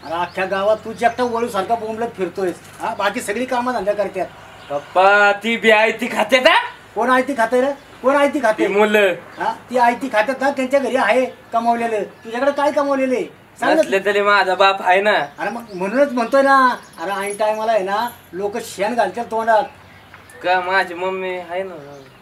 अरे अख्ख्या गावात तू एकटा वळू सारखा बोंबलत फिरतोयस हा, बाकी सगळी कामं धंदा करतात. पप्पा ती बी आहे ती खाते का? कोण आहे ती खाते रे? कोण आहे ती खाते? मुलं हा, ती आहे ती खात्यात ना, त्यांच्या घरी आहे कमावलेलं. तुझ्याकडे काय कमावलेले नसले तरी माझा बाप आहे ना. अरे मग म्हणूनच म्हणतोय ना, अरे ऐन टायमाला आहे ना लोक शेण घालतात तोंडात. का माझी मम्मी आहे ना.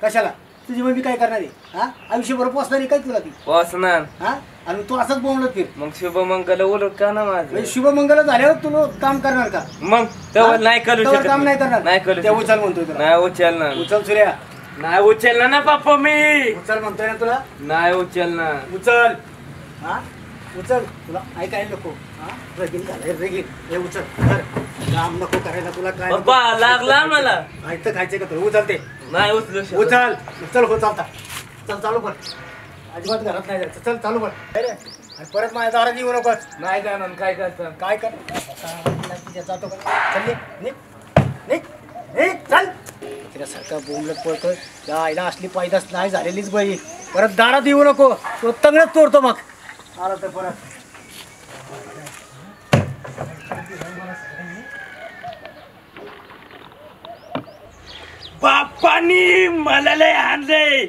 कशाला? तुझी मम्मी काय करणार आहे? हा, आयुष्यभर पोचणार आहे काय तुला ती? पोचणार. हा, आणि तू असंच बोंबलत फिर. मग शुभमंगल उलट का ना माझं? शुभमंगल झाल्यावर तुला काम करणार का? मग तेव्हा नाही करू शकत. काम नाही करणार. नाही करू ते उचल म्हणतोय तुला. नाही उचलणार. उचल सूर्या. नाही उचलणार ना पप्पा मी. उचल म्हणतोय ना तुला. नाही उचलणार. उचल. हा, उचल. तुला ऐकायला नको. हा, रगील झालंय रगील. हे उचल. काम नको करायला तुला. काय पप्पा लागला मला. ऐकतं खायचं का तुला? उचल ते. नाही उचलू शकत. उचल. उचल हो चालता. चल चालू कर. अजिबात घरात नाही जायचं. चल चालू कर. अरे आणि परत माझ्या दारात येऊ नकोस. नाही जाणार. काय करतात? काय कर जातो का? चल निघ निघ निघ चल. तिच्यासारखा बोंबलत पळतोय. त्या आईला असली पायदास नाही झालेलीच बाई. परत दारात येऊ नको. तो तंगडच तोडतो मग आला तर परत. बाप्पानी मला लय आणलंय.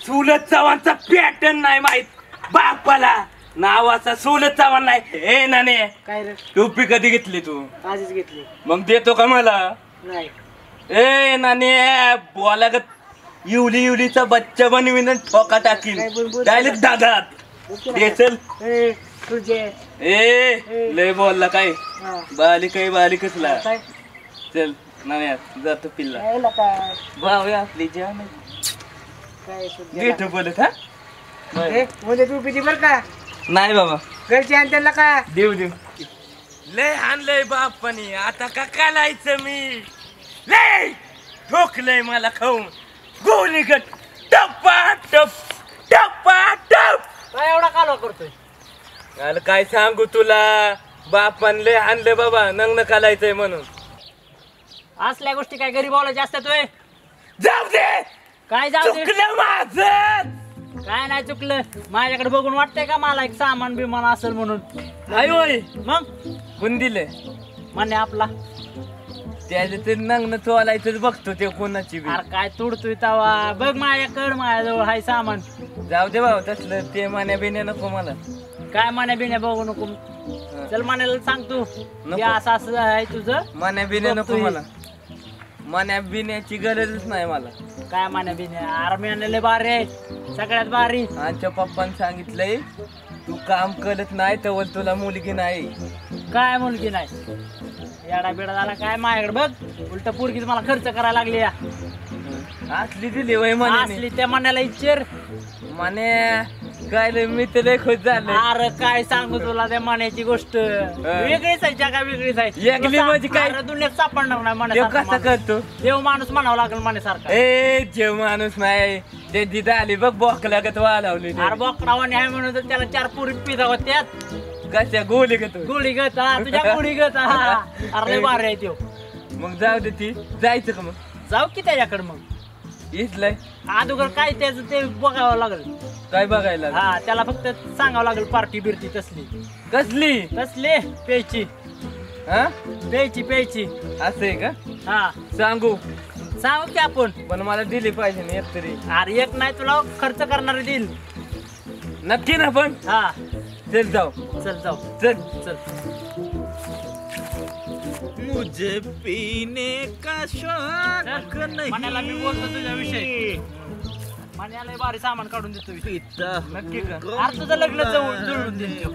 सुलत चव्हाणचा पॅटर्न नाही माहित बाप्पाला. नावाचा सुलत चव्हाण नाही. ए नाने काय रे? टोपी कधी घेतली तू? आजच घेतली. मग देतो का मला? नाही. ए नाने बोला ग. इवलीचा बच्चा बनवीन ठोका टाकीन डायरेक्ट दादात. दे चल. तुझे ए लय बोलला काय? बालिक आहे बालिकचला. चल नाने जातो पिल्ला. भाऊ आपली जान भेटू बोलत. हा म्हणजे तू पिती बर का? नाही बाबा घरची आणि त्यांना का देऊ लय आणलंय बाप्पानी. आता का कालायचं मी? लय ठोकलंय मला खाऊन. गोळी गट टप्पा टप टप्पा टप. काय एवढा कालवा करतोय? अरे काय सांगू तुला. बापान लय आणलं बाबा. नंगन कालायचंय म्हणून. असल्या गोष्टी काय गरीब बोलायचे असतात होय? जाऊ दे. काय जाऊ दे? चुकलं माझं. काय नाही चुकलं. माझ्याकडे बघून वाटतंय का मला एक सामान बिमान असेल म्हणून? नाही होय. मग कोण दिलंय? म्हणे आपला. त्याला ते नंगन चोलायचंच बघतो ते कोणाची बी. अरे काय तुडतोय तवा? बघ माझ्याकडे माझ्याजवळ हाय सामान. जाऊ दे बाबा तसलं. ते मान्या बिन्या नको मला. काय मान्या बिन्या बघू नको. चल मान्याला सांग तू नको. असं असं आहे तुझं. मान्या बिन्या नको मला. मान्या बिन्याची गरजच नाही मला. काय मान्या बिन्या? अरे मी आणलेले बारी आहे. सगळ्यात भारी. आमच्या पप्पाने सांगितलंय तू काम करत नाही तर तुला मुलगी नाही. काय मुलगी नाही? येडा बिडा झाला काय माझ्याकडे? बघ उलट पोरगीच मला खर्च करायला लागली. असली दिली वय म्हणे. असली त्या मनाला इच्छेर म्हणे काय लय मी तर लय खुश झालं. अरे काय सांगू तुला त्या मनाची गोष्ट. वेगळीच आहे जगा वेगळीच आहे. वेगळी म्हणजे काय? दुनियात सापडणार नाही देव मनासारखा कसा माणूस. करतो? देव माणूस म्हणावं लागेल मनासारखा. ए जेव माणूस नाही. ते दिदा आली बघ बोक लागत वालावली. अरे बोकडावाने आहे म्हणून तर त्याला 4 पुरी पिता होत्यात. कशा गोळी का तू? गोळी गत तुझ्या गोळी गत. अरे लय भारी आहे त्यो. मग जाऊ दे ती. जायचं का मग? जाऊ की त्याच्याकडे मग. इथलंय अगोदर काय त्याचं ते बघावं लागेल. काय बघायला? हा त्याला फक्त सांगावं लागेल पार्टी बिर्टी तसली. कसली? तसली प्यायची. हा प्यायची. असं आहे का? हा सांगू सांगू की आपण. पण मला दिली पाहिजे ना एक तरी. अरे एक नाही तुला खर्च करणारे देईल. नक्की ना पण. हा चल जाऊ. चल जाऊ. चल. मुझे पीने का शौक नहीं. मनाला मी बोलतो तुझ्याविषयी. मनाला भारी सामान काढून देतो. नक्की का? अरे तुझं लग्न जुळून देतो.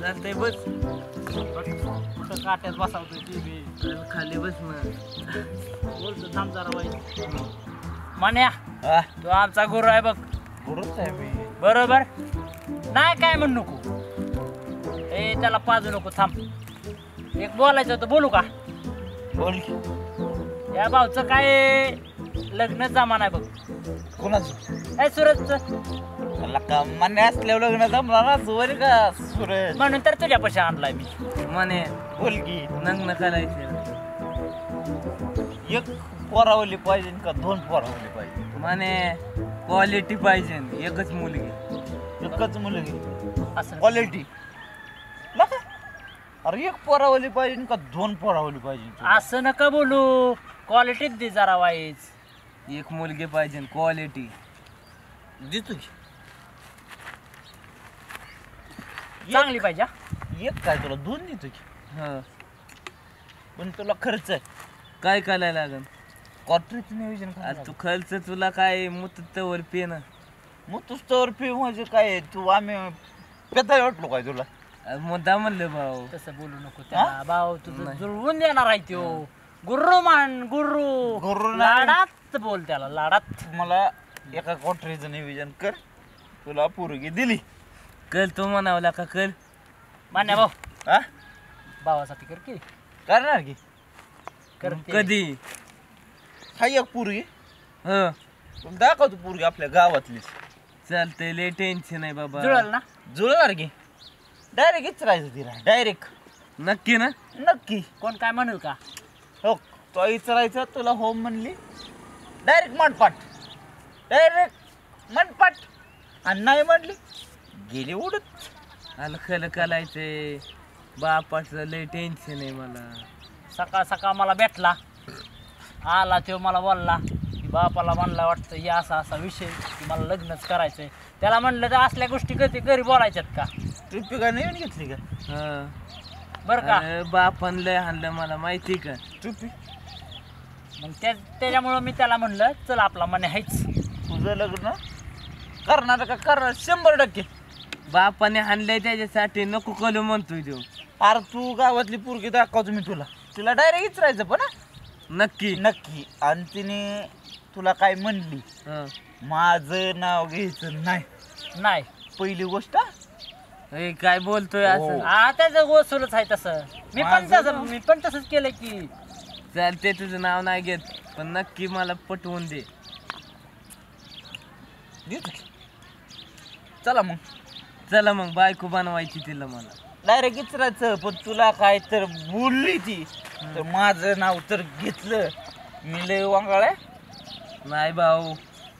चालतंय बस. काट्यात बसावतो टीव्ही. खाली बस ना. बोलतो थांब जरा बाई. मन्या तू आमचा गुरु आहे बघ. गुरुच आहे मी. बरोबर नाही काय म्हणू नको. ए त्याला पाजू नको. थांब एक बोलायचं होतं. बोलू का? बोल. या भाऊचं काय लग्न जमान आहे बघ. कोणाचं? ए सुरजचं. का मान्य असल्यावर लग्न जमणार ना सुरे का सुरेश? म्हणून तर तुझ्यापाशी आणलाय मी. म्हणे बोल की. नग्न करायचं. एक पोरावली पाहिजे का 2 पोरावली पाहिजे? म्हणे क्वालिटी पाहिजे. एकच मुलगी. एकच मुलगी. असं क्वालिटी अरे एक पोरावली पाहिजे का 2 पोरावली पाहिजे तुला? असं नका बोलू, क्वालिटीत दे जरा वाईज. एक मुलगी पाहिजे क्वालिटी. देतो की. चांगली पाहिजे हा. एक काय तुला 2 देतो की. हा पण तुला खर्च आहे. काय करायला लागन? क्वार्टरचं नियोजन आता तू खर्च तुला काय मुतवर पे ना. मग तुझ्यावर फी म्हणजे काय तू आम्ही पेता वाटलो काय तुला? मुद्दा म्हणलं भाऊ. तसं बोलू नको त्याला. भाऊ तुझं जुळवून देणार आहे त्यो. गुर्रू मान गुर्रू. गुर्रू नाही. लाडात बोल त्याला, लाडात. मला एका क्वार्टरचं नियोजन कर, तुला पोरगी दिली. कल तू म्हणावला का कल? मान्या भाऊ, हा भावासाठी कर की. करणार की. करते. कधी? हा एक पोरगी ह तुला दाखवतो पोरगी आपल्या गावातलीच. चालतंय, लय टेन्शन आहे बाबा. जुळल ना? जुळणार की. डायरेक्ट इचरायचं तिला, डायरेक्ट. नक्की ना? नक्की. कोण काय म्हणेल का? हो तो इचरायचं, तुला हो म्हणली डायरेक्ट मनपाट. डायरेक्ट मनपाट. आणि नाही म्हणली गेली उडत. आलं खलं कालायचंय. बापाचं लय टेन्शन आहे मला. सकाळ सकाळ मला भेटला, आला तो मला बोलला की बापाला म्हणला वाटतं हे असा असा विषय की मला लग्नच करायचंय. त्याला म्हणलं तर असल्या गोष्टी कधी घरी बोलायच्यात का? ट्रिप काय नवीन घेतली का? हा बरं का? अरे बापान लय हाणलं मला माहिती का. ट्रिप मग त्याच्यामुळं मी त्याला म्हणलं चल आपला मन आहेच. तुझं लग्न करणार का? करणार 100%. बापाने हाणलंय त्याच्यासाठी नको करू म्हणतोय तो. अरे तू गावातली पोरगी दाखवतो मी तुला. तिला डायरेक्ट इचरायचं पण हा? नक्की. नक्की. आणि तिने तुला काय म्हणली, हा. माझं नाव घ्यायचं नाही. नाही पहिली गोष्ट. हे काय बोलतोय असं? हा त्याचं गोसूलच आहे तसं. मी पण तसंच केलं की. चालते, तुझं नाव नाही घेत पण नक्की मला पटवून दे. देतो की. चला मग. चला मग बायको बनवायची तिला मला. डायरेक्ट इचरायचं. पण तुला काय तर बोलली ती तर माझं नाव तर घेतलं. मी लय वांगाळ आहे. नाही भाऊ,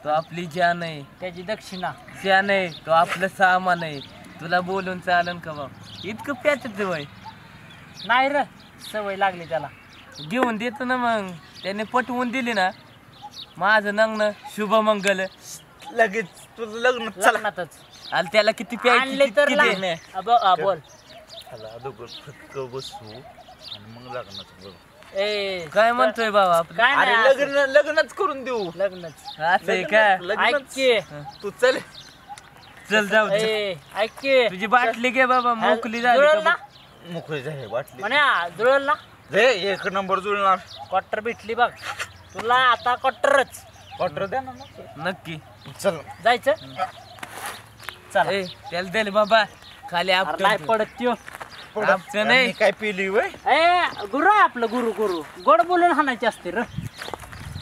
तो आपली जान आहे. त्याची दक्षिणा. जान आहे, तो आपलं सामान आहे. तुला बोलून चालन का भाऊ? इतकं प्याच वय नाही र, सवय लागली त्याला. घेऊन देतो ना मग. त्याने पटवून दिली ना माझं नग्न शुभमंगल. लगेच तुझं लग्न. चला. लग्नातच आणि त्याला किती आणले तर प्यायची बोल. चला अगोदर फटकं बसू आणि मग लग्नाचं बघू. ए काय म्हणतोय बाबा आपलं? काय अरे नाही लग्नच करून देऊ. लग्नच. असं आहे का? ऐक की. तू चल. चल जाऊ दे. ए ऐक की. तुझी बाटली घे बाबा, मोकली झाली जुळल का ना? बघ. मोकळी झाली वाटली. म्हण्या जुळल ना? रे 1 नंबर जुळणार. क्वार्टर भेटली बघ तुला आता. क्वार्टरच. क्वार्टर द्या ना मग. नक्की. चल. जायचं. चला. ए त्याला दे बाबा खाली अरे नाही आपटून. पडत त्यो. आपटं नाही. मी काय पिली वय? ए गुरु आहे आपलं. गुरु गोड बोलून हाणायचे असते र.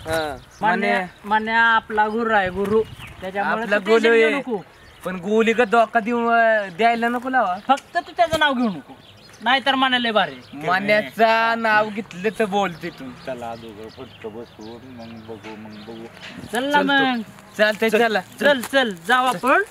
हा. मान्या आपला गुरु आहे. गुरु त्याच्यामुळे आपला तू tension गोलू घेऊ आहे. नको. पण गोली का धोका देऊन द्यायला नको लावा. फक्त तू त्याचं नाव घेऊ नको, नाहीतर म्हणाले भारी. मान्याचा नाव घेतलं तर बोलते तू. चला अगोदर फटकं बसून मग बघू. चल ना मग. चालतंय चला. चल जाऊ आपण.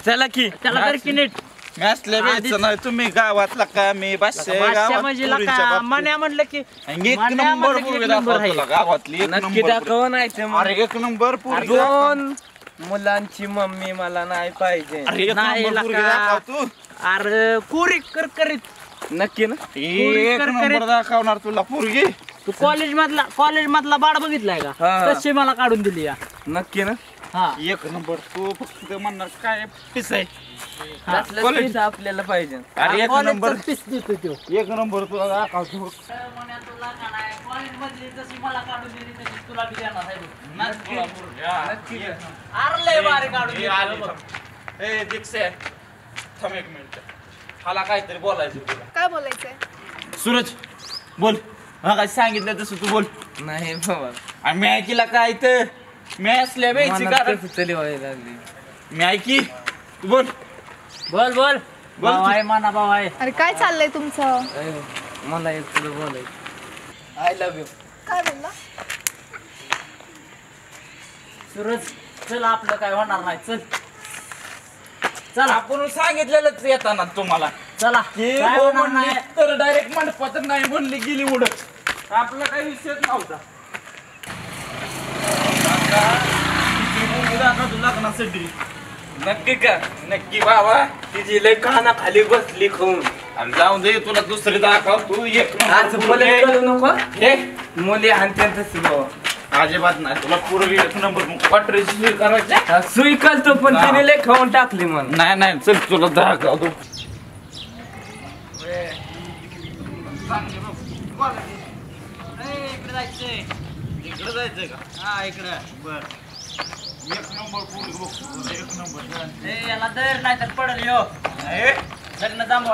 चला की. त्याला तर की नीट. मी असल्या वेळेचं नाही. तुम्ही गावातला का? मी बादशाह आहे गावात मजेला पोरींच्या का बाबतीत. मान्या म्हणलं की आणि एक मान्या नंबर म्हणलं की पोरगी एक नंबर दाखवा आहे. तुला गावातली. एक नक्की नंबर दाखव नाही तर पोरगी. मग. अरे 1 नंबर पोरगी दाखव. 2 मुलांची मम्मी मला नाही पाहिजे. अरे 1 नाही नंबर पोरगी लका. दाखव तू. अरे कोरी करकरीत. नक्की ना? 1 नंबर दाखवणार तुला पोरगी. तू कॉलेज मधला बाळ बघितलाय का? हा. तशी मला काढून दिली या. नक्की ना? हा 1 नंबर. तू फक्त म्हणणार काय पिस आहे. त्यातलं कॉलेज. पीस आपल्याला पाहिजे. अरे 1 नंबर. पीस देतो तो. 1 नंबर तुला दाखवतो. कॉलेज मधली जशी मला काढून दिली तशी तुला बी देणार आहे बघ. नक्की. नक्की का? अरे लय भारी काढून दिली आली बघ. थांब. ए दीक्षे थांब 1 मिनिट. मला काहीतरी बोलायचं तुला. काय बोलायचंय? सूरज बोल. हा काय सांगितलं तसं तू बोल. नाही बाबा, आणि मी ऐकीला काय तर मी असल्या वेळची मला कारण कसं तरी व्हायला लागली. मी ऐकी. तू बोल. बोल भाऊ आहे माना भाऊ आहे. अरे काय चाललंय तुमचं? अयो, मला एक तुला बोलायचं. I love you. काय बोलला? सूरज चल आपलं काय होणार नाही. चल आपण सांगितलेलंच येताना तुम्हाला. चला ती काय हो होणार म्हणली नाही. तर डायरेक्ट मंडपात नाही म्हणली गेली उडत आपला काही विषयच नव्हता लग्नासाठी नक्की का नक्की बाबा तिची लय काना खाली बसली खाऊन आणि जाऊन दे तुला दुसरी दाखव तू एक आज मला कळू नको हे मुली आणत्यात तसं बाबा अजिबात नाही तुला पूर्वी एक नंबर पटरीची सुई करायची सुई करतो पण तिने लय खाऊन टाकली मला नाही नाही चल तुला दाखव तू इकडे जायचंय इकडे जायचंय का हा इकडे बर एक नंबर पूर्वी बघ एक नंबर याला दर नाही तर पडल यो लग्न जमवा